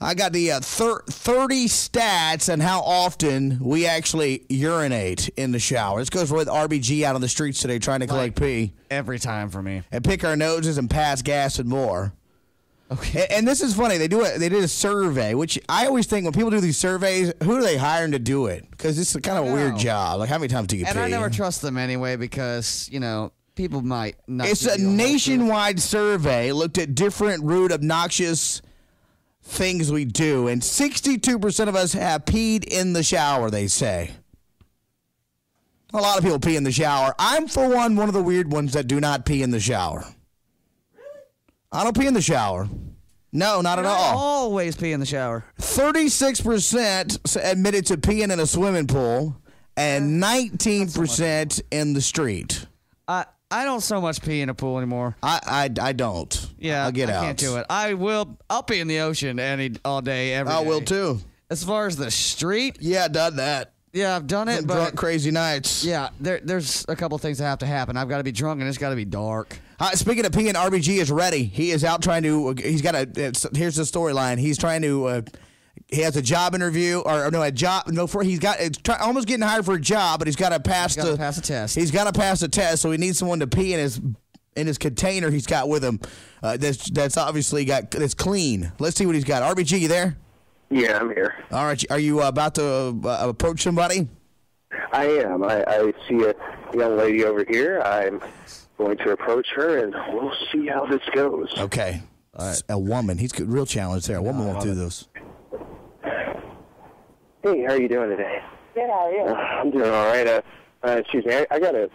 I got the 30 stats on how often we actually urinate in the shower. This goes with RBG out on the streets today trying to collect pee. Every time for me. And pick our noses and pass gas and more. Okay. And this is funny. They did a survey, which I always think when people do these surveys, who are they hiring to do it? Because it's kind of a weird job. Like, how many times do you pee? And I never trust them anyway because, people might not. It's a nationwide survey. Looked at different rude, obnoxious things we do, and 62% of us have peed in the shower, they say. A lot of people pee in the shower. I'm, for one of the weird ones that do not pee in the shower. Really? I don't pee in the shower. No, not at all. I always pee in the shower. 36% admitted to peeing in a swimming pool, and 19% in the street. I don't so much pee in a pool anymore. I don't. Yeah, I'll get out. I can't do it. I'll pee in the ocean all day, every day. I will too. As far as the street? Yeah, I've done that. Yeah, I've done it, but drunk crazy nights. Yeah, there's a couple things that have to happen. I've got to be drunk and it's got to be dark. Speaking of peeing, RBG is ready. He is out trying to. He's got here's the storyline. He's trying to. He has a job interview, he's almost getting hired for a job, but he's got to pass the test. He's got to pass the test, so he needs someone to pee in his container he's got with him. That's obviously that's clean. Let's see what he's got. RBG, you there? Yeah, I'm here. All right, are you about to approach somebody? I am. I see a young lady over here. I'm going to approach her, and we'll see how this goes. Okay. Right. A woman. He's got real challenge there. A woman won't do this. Hey, how are you doing today? Good, how are you? I'm doing all right. Excuse me, I got a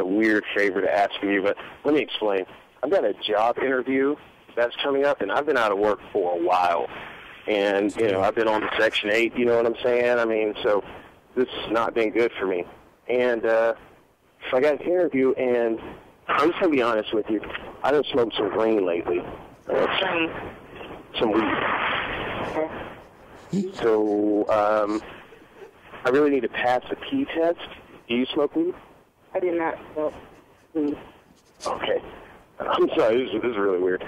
weird favor to ask of you, but let me explain. I've got a job interview that's coming up, and I've been out of work for a while. And, I've been on Section 8, you know what I'm saying? I mean, so this has not been good for me. And so I got an interview, and I'm just going to be honest with you. I done smoked some green lately. Some weed. So, I really need to pass the pee test. Do you smoke weed? I do not smoke weed. Okay. I'm sorry, this is really weird.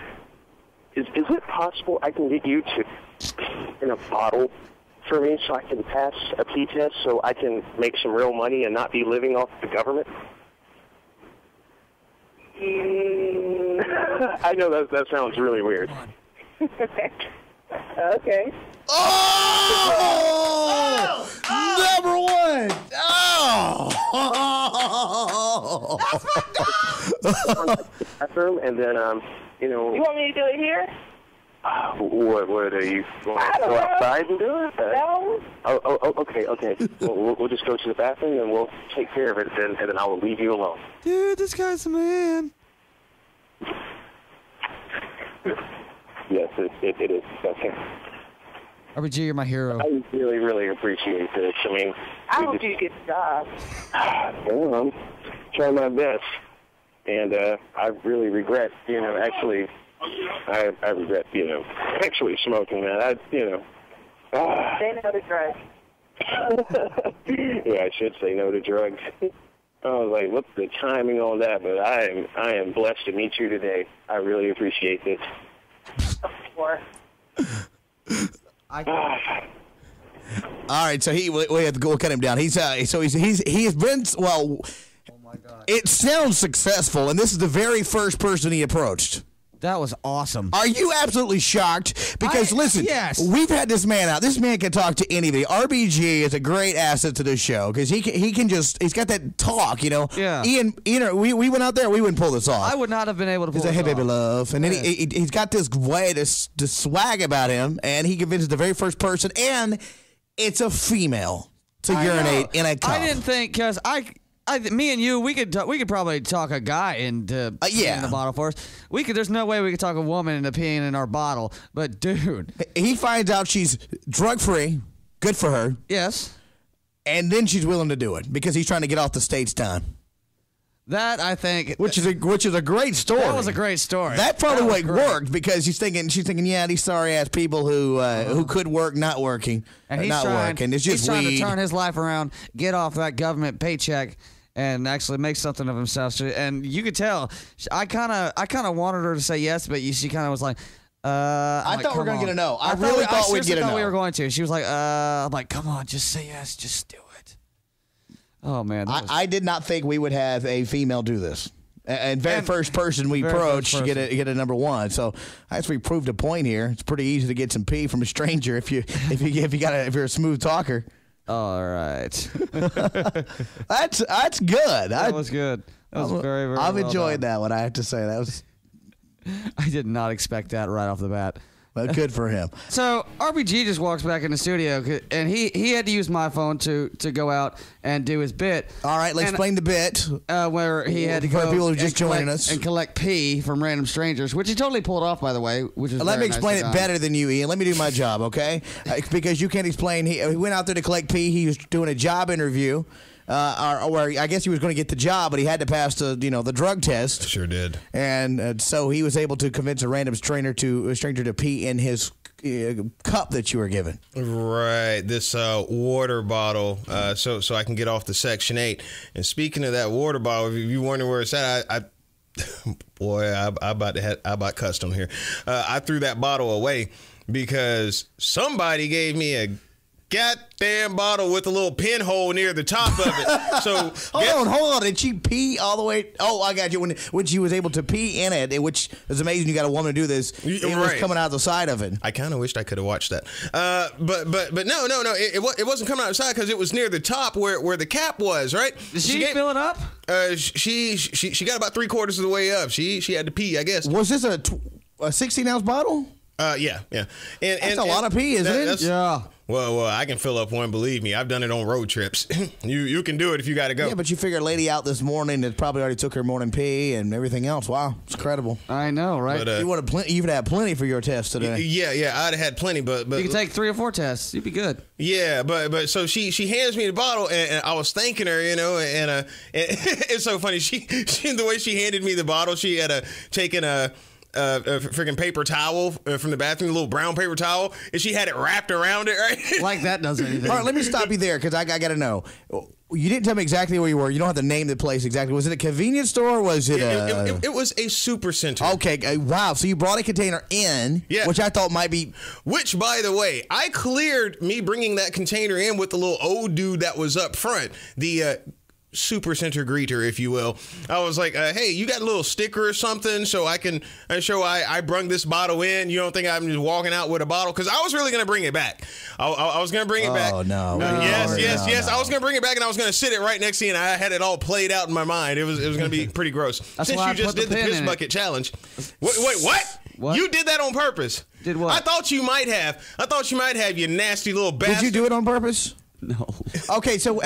Is it possible I can get you to in a bottle for me so I can pass a pee test so I can make some real money and not be living off the government? I know that sounds really weird. Okay. Oh! Number one! Bathroom, and then You want me to do it here? What are you going to go outside and do it? No. Oh, okay. We'll just go to the bathroom and we'll take care of it, and then I will leave you alone. Dude, this guy's a man. Yes, it is. Okay. RBG, you're my hero. I really, really appreciate this. I mean, I hope you get the job. Well, I'm trying my best, and I really regret, actually, I regret, actually smoking that. Say no to drugs. Yeah, I should say no to drugs. I was like, what's the timing on that? But I am blessed to meet you today. I really appreciate this. Of course. All right, so we have to go cut him down. He has been Oh my God! It sounds successful, and this is the very first person he approached. That was awesome. Are you absolutely shocked? Because listen, yes. We've had this man out. This man can talk to anybody. RBG is a great asset to this show because he's got that talk, Yeah. Ian, we went out there, we wouldn't pull this off. I would not have been able to pull this off. He's like, hey, baby, love. And then he's got this way to swag about him, and he convinces the very first person, and it's a female to urinate in a cup. I didn't think, because me and you, we could probably talk a guy into peeing in the bottle for us. There's no way we could talk a woman into peeing in our bottle. But dude, he finds out she's drug free. Good for her. Yes. And then she's willing to do it because he's trying to get off the state's time. That I think, which is a great story. That was a great story. That probably worked because she's thinking, yeah, these sorry ass people who could work not working, and he's not working. It's just he's trying to turn his life around, get off that government paycheck, and actually make something of himself. And you could tell, I kind of wanted her to say yes, but she kind of was like, I thought we were going to get a no. I really thought we'd get a no. We were going to. She was like, I'm like, come on, just say yes. Just do it. Oh, man. I did not think we would have a female do this. And first person we approached get a number one. So I guess we proved a point here. It's pretty easy to get some pee from a stranger if you're a smooth talker. All right. That's good. That was good. That was very, very I've well enjoyed done. that one. I have to say that was. I did not expect that right off the bat. But good for him. So RBG just walks back in the studio, and he had to use my phone to go out and do his bit. All right, let's explain the bit. Where he had to go for people who are just joining us and collect pee from random strangers, which he totally pulled off, by the way. Which is let me explain it better than you, Ian. Let me do my job, okay? Because you can't explain. He went out there to collect pee. He was doing a job interview. Where I guess he was going to get the job, but he had to pass the drug test. Sure did. And so he was able to convince a random stranger to pee in his cup that you were given. Right, this water bottle, so I can get off the Section 8. And speaking of that water bottle, if you wonder where it's at, I about custom here. I threw that bottle away because somebody gave me a goddamn bottle with a little pinhole near the top of it. So hold on. Did she pee all the way? Oh, I got you. When she was able to pee in it, which is amazing. You got a woman to do this. It was coming out the side of it. I kind of wished I could have watched that. But no. It wasn't coming out the side because it was near the top where the cap was. Right? Did she fill it up? She got about 3/4 of the way up. She had to pee, I guess. Was this a 16-ounce bottle? Yeah. And that's a lot of pee, isn't it? Yeah. Well, I can fill up one. Believe me, I've done it on road trips. You can do it if you got to go. Yeah, but you figure a lady out this morning that probably already took her morning pee and everything else. Wow, it's incredible. I know, right? But, you would have had plenty for your test today. Yeah, I'd have had plenty, but you can take 3 or 4 tests. You'd be good. Yeah, but so she hands me the bottle, and I was thanking her, and it's so funny. She the way she handed me the bottle, she had taken a freaking paper towel from the bathroom, a little brown paper towel, and she had it wrapped around it, right? Like that does anything. All right, let me stop you there because I got to know. You didn't tell me exactly where you were. You don't have to name the place exactly. Was it a convenience store or was it it was a super center. Okay, wow. So you brought a container in, which I thought might be... Which, by the way, I cleared me bringing that container in with the little old dude that was up front. The... super center greeter, if you will. I was like, hey, you got a little sticker or something so I can show I brung this bottle in. You don't think I'm just walking out with a bottle? Because I was really going to bring it back. I was going to bring it back. Oh, no. Yes. I was going to bring it back, and I was going to sit it right next to you, and I had it all played out in my mind. It was going to be pretty gross. Since you just did the piss bucket challenge. Wait, what? You did that on purpose. Did what? I thought you might have, you nasty little bastard. Did you do it on purpose? No. Okay, so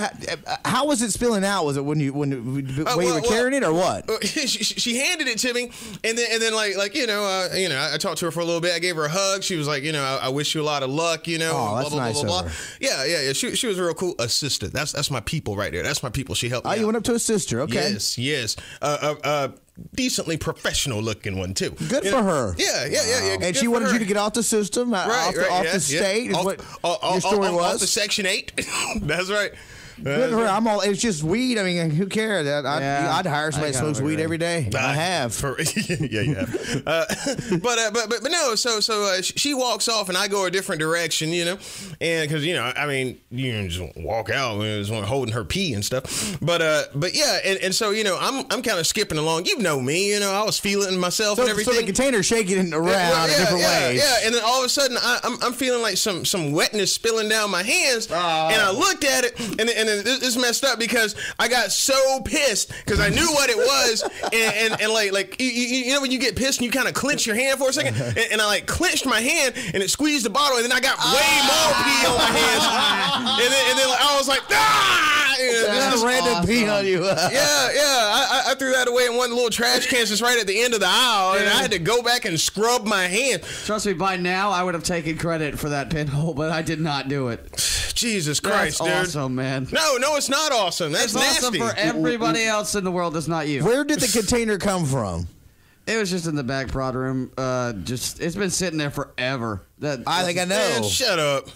how was it spilling out? Was it when you were carrying it or what? She handed it to me, and then like I talked to her for a little bit. I gave her a hug. She was like, I wish you a lot of luck. Oh, that's blah, nice. Blah, blah, blah. Yeah. She was a real cool assistant. That's my people right there. That's my people. She helped me. Oh, you went up to a sister. Okay. Yes. Decently professional looking one too. Good for her. Yeah. And she wanted you to get off the system, off the state. Is what your story was. Off the Section 8. That's right. Good for her. It's just weed. I mean, who cares? I'd hire somebody that smokes weed every day. I have. Yeah, you have. But no. So she walks off, and I go a different direction. And because you can just walk out when it's holding her pee and stuff. But yeah, and so I'm kind of skipping along. You know me. I was feeling myself and everything. So the container's shaking around in different ways. Yeah, and then all of a sudden I'm feeling like some wetness spilling down my hands, and I looked at it, and then this messed up because I got so pissed because I knew what it was, and like when you get pissed and you kind of clench your hand for a second, and I like clenched my hand and it squeezed the bottle, and then I got way more pee on my hands, and then I was like, random pee on you. I threw that away in one little trash can that's right at the end of the aisle, and I had to go back and scrub my hand. Trust me, by now I would have taken credit for that pinhole, but I did not do it. Jesus Christ, dude. That's awesome, man. No, it's not awesome. That's nasty. It's awesome for everybody else in the world that's not you. Where did the container come from? It was just in the back prod room. It's been sitting there forever. I think I know. Man, shut up.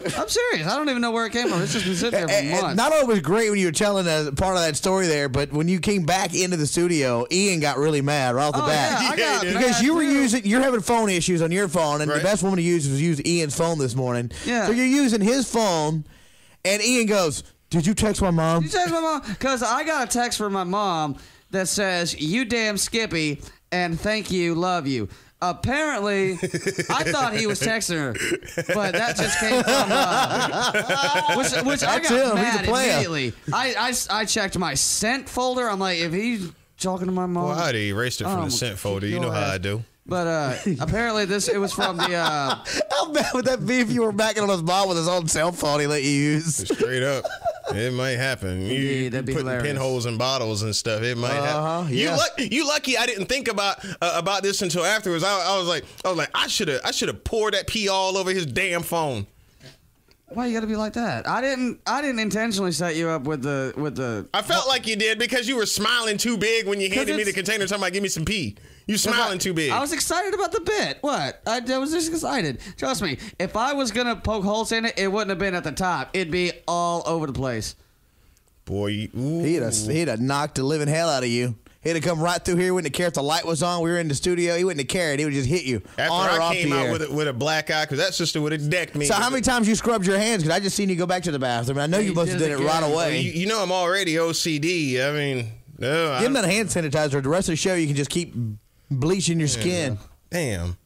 I'm serious. I don't even know where it came from. It's just been sitting there for months. Not only was it great when you were telling part of that story there, but when you came back into the studio, Ian got really mad right off the bat. Yeah, because you're having phone issues on your phone, and the best woman to use was use Ian's phone this morning. Yeah. So you're using his phone, and Ian goes, "Did you text my mom?" Did you text my mom? Because I got a text from my mom that says, "You damn Skippy," and "Thank you, love you." Apparently, I thought he was texting her, but that just came from which I got mad immediately. I checked my sent folder. I'm like, if he's talking to my mom, well, I'd erased it from the sent folder. You know how I do. But apparently it was from the. How bad would that be if you were backing on his mom with his own cell phone he let you use? Straight up. It might happen. You that'd be putting hilarious. pinholes in bottles and stuff. It might happen. Yeah. You lucky I didn't think about this until afterwards. I was like I should have poured that pee all over his damn phone. Why you gotta be like that? I didn't intentionally set you up with the. I felt like you did because you were smiling too big when you handed me the container talking about give me some pee. You smiling too big. I was excited about the bit. What? I was just excited. Trust me. If I was gonna poke holes in it, it wouldn't have been at the top. It'd be all over the place. Boy, he'd have knocked the living hell out of you. He'd have come right through here. Wouldn't have cared if the light was on. We were in the studio. He wouldn't have cared. He would just hit you. After on or I off came the out air. with a black eye, because that sister would have decked me. So how many times you scrubbed your hands? Because I just seen you go back to the bathroom. I know you must have done it right away. You know I'm already OCD. I mean, no. Give him that hand sanitizer. The rest of the show, you can just keep bleaching your skin. Damn.